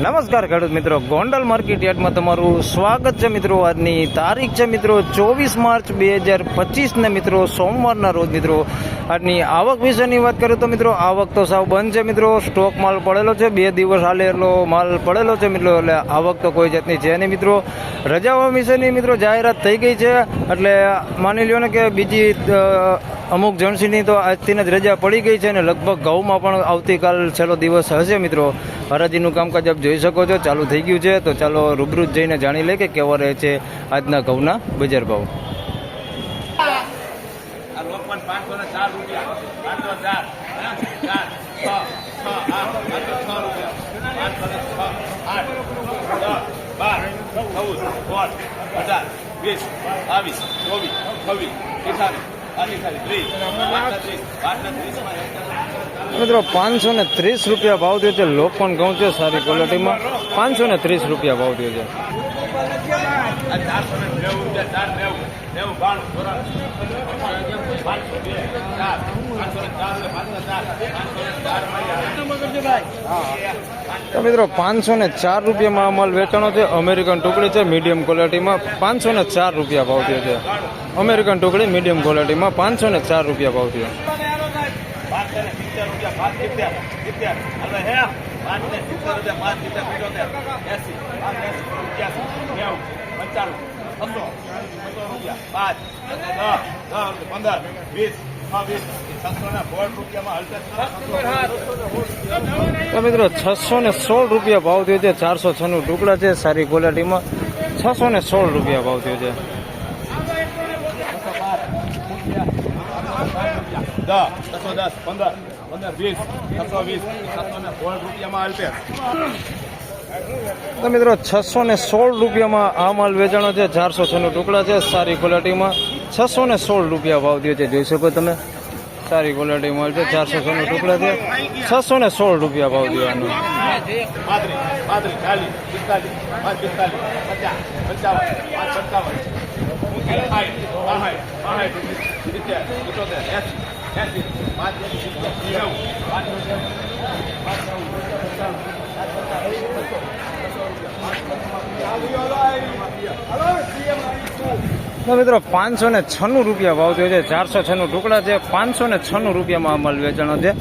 નમસ્કાર ખેડૂત મિત્રો, ગોંડલ માર્કેટ યાર્ડમાં તમારું સ્વાગત છે મિત્રો. આજની તારીખ છે મિત્રો 24 માર્ચ 2025 ને મિત્રો સોમવારના રોજ મિત્રો આજની આવક વિશેની વાત કરું તો મિત્રો આવક તો સાવ બંધ છે મિત્રો. સ્ટોક માલ પડેલો છે, 2 દિવસ હાલે એટલો માલ પડેલો છે મિત્રો, એટલે આવક તો કોઈ જાતની છે નહીં મિત્રો. રજાઓ વિશેની મિત્રો જાહેરાત થઈ ગઈ છે, એટલે માની લ્યો ને કે બીજી અમુક જણસીની તો આજથી જ રજા પડી ગઈ છે, અને લગભગ ઘઉંમાં પણ આવતીકાલ છેલ્લો દિવસ હશે મિત્રો. હરાજીનું કામકાજ આપ જોઈ શકો છો, ચાલુ થઈ ગયું છે. તો ચાલો રૂબરૂ જઈને જાણી લે કે કેવા રહે છે આજના ઘઉંના બજાર ભાવ. મિત્રો 530 રૂપિયા ભાવ થયો છે. લોકપન ઘઉં છે સારી ક્વોલિટીમાં, 530 રૂપિયા ભાવ થયો છે. તો મિત્રો 504 રૂપિયામાં માલ વેચાણો છે. અમેરિકન ટુકડી છે મીડિયમ ક્વોલિટીમાં, 504 રૂપિયા ભાવ થયો છે. અમેરિકન ટુકડી મીડિયમ ક્વોલિટીમાં 504 રૂપિયા ભાવ થયો. તો મિત્રો 616 રૂપિયા ભાવ થયો છે. 496 ટુકડા છે સારી ક્વોલિટીમાં, 616 રૂપિયા ભાવ થયો છે. તો મિત્રો 616 રૂપિયામાં આ માલ વેચાણો છે. 496 ટુકડા છે સારી ક્વોલિટીમાં, 616 રૂપિયા ભાવ થયો છે. જોઈ શકો તમે, સારી ક્વોલિટી માલ છે. 496 ટુકડા છે, 616 રૂપિયા ભાવ થયો. તો મિત્રો 596 રૂપિયા ભાવ થયો છે. 496 ટુકડા છે, 596 રૂપિયામાં માલ વેચાણો છે.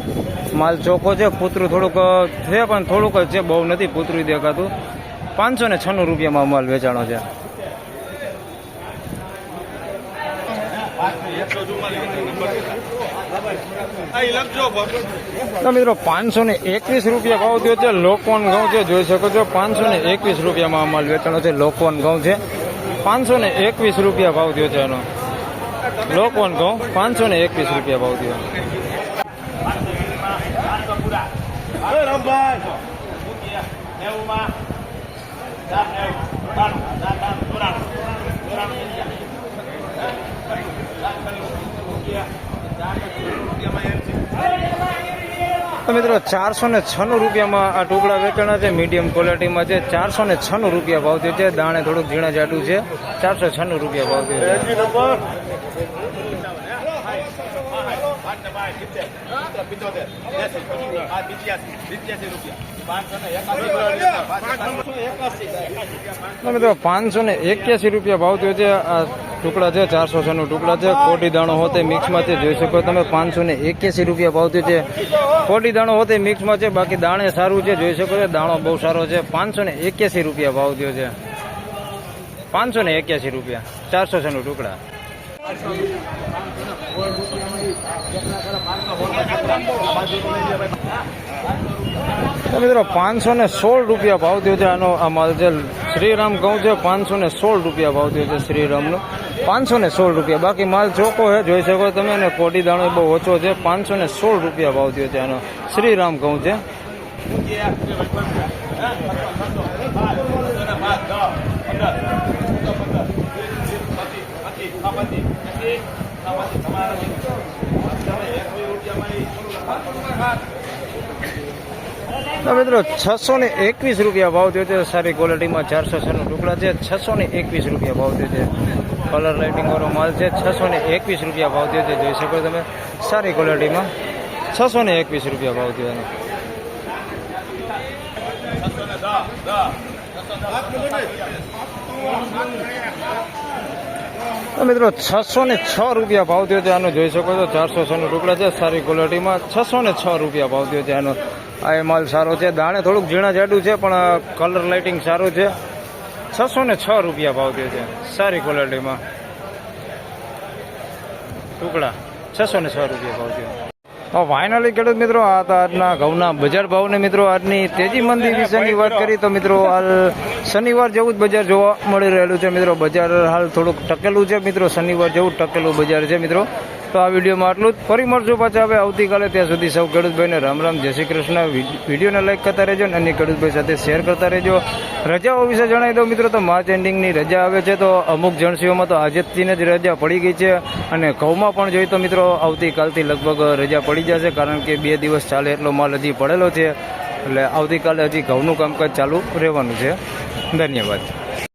માલ ચોખ્ખો છે, પૂતરું થોડુંક છે પણ થોડુંક જ છે, બહુ નથી પૂતરું દેખાતું. 596 રૂપિયામાં માલ વેચાણો છે. તો મિત્રો 521 રૂપિયા ભાવ થયો છે. લોકવન ઘઉં છે, જોઈ શકો છો. 521 રૂપિયામાં માલ વેચાણો છે. લોકવન ઘઉં છે, 521 રૂપિયા ભાવ થયો છે. એનો લોકવન ઘઉં 521 રૂપિયા ભાવ થયો. તો મિત્રો 496 રૂપિયામાં આ ટુકડા વેચાણા છે. મીડિયમ ક્વોલિટીમાં છે. 496 રૂપિયા ભાવ થયો છે. દાણે થોડુંક ઝીણા જાટું છે. 496 રૂપિયા ભાવ થયો છે. મિત્રો 581 રૂપિયા ભાવ થયો છે. આ ટુકડા છે 406 ટુકડા છે. કોટી દાણો હોતે મિક્સમાં છે, જોઈ શકો તમે. 581 રૂપિયા ભાવ થયો છે. કોટી દાણો હોતે મિક્સમાં છે, બાકી દાણે સારું છે, જોઈ શકો છો. દાણો બહુ સારો છે. 581 રૂપિયા ભાવ થયો છે. 581 રૂપિયા 406 ટુકડા. મિત્રો 516 રૂપિયા ભાવ થયો છે. આનો આ માલ છે શ્રીરામ ઘઉં છે. 516 રૂપિયા ભાવ થયો છે શ્રીરામનો, 516 રૂપિયા. બાકી માલ ચોખ્ખો છે, જોઈ શકો તમે. અને કોટી દાણો બહુ ઓછો છે. 516 રૂપિયા ભાવ થયો છે. આનો શ્રીરામ ઘઉં છે. મિત્રો 621 રૂપિયા ભાવ થયો છે. સારી ક્વોલિટીમાં 406 ટુકડા છે. 621 રૂપિયા ભાવ થયો છે. કલર લાઇટિંગ વાળો માલ છે. 621 રૂપિયા ભાવ થયો છે, જોઈ શકો તમે. સારી ક્વોલિટીમાં 621 રૂપિયા ભાવ થયો. તો મિત્રો 606 રૂપિયા ભાવ થયો છે આનો, જોઈ શકો છો 406 નો ટુકડા છે, સારી ક્વોલિટીમાં 606 રૂપિયા ભાવ થયો છે આનો. આ એ માલ સારો છે, દાણે થોડુંક ઝીણા જાડું છે પણ કલર લાઇટિંગ સારું છે. 606 રૂપિયા ભાવ થયો છે, સારી ક્વોલિટીમાં ટુકડા 606 રૂપિયા ભાવ થયો. ફાઇનલી ખેડૂત મિત્રો આ હતા આજના ઘઉંના બજાર ભાવને. મિત્રો આજની તેજી મંદી વિશેની વાત કરી તો મિત્રો હાલ શનિવાર જેવું જ બજાર જોવા મળી રહેલું છે. મિત્રો બજાર હાલ થોડુંક ટકેલું છે. મિત્રો શનિવાર જેવું ટકેલું બજાર છે. મિત્રો તો આ વિડીયોમાં આટલું જ. ફરી મળશું પાછા હવે આવતીકાલે. ત્યાં સુધી સૌ ખેડૂતભાઈને રામ રામ, જય શ્રી કૃષ્ણ. વિડીયોને લાઈક કરતા રહેજો અને અન્ય ખેડૂતભાઈ સાથે શેર કરતા રહેજો. રજાઓ વિશે જણાવી દઉં મિત્રો તો માર્ચ એન્ડિંગની રજા આવે છે, તો અમુક જણસીઓમાં તો આજથી જ રજા પડી ગઈ છે અને ઘઉંમાં પણ જોઈએ તો મિત્રો આવતીકાલથી લગભગ રજા પડી જશે, કારણ કે 2 દિવસ ચાલે એટલો માલ હજી પડેલો છે. એટલે આવતીકાલે હજી ઘઉંનું કામકાજ ચાલુ રહેવાનું છે. ધન્યવાદ.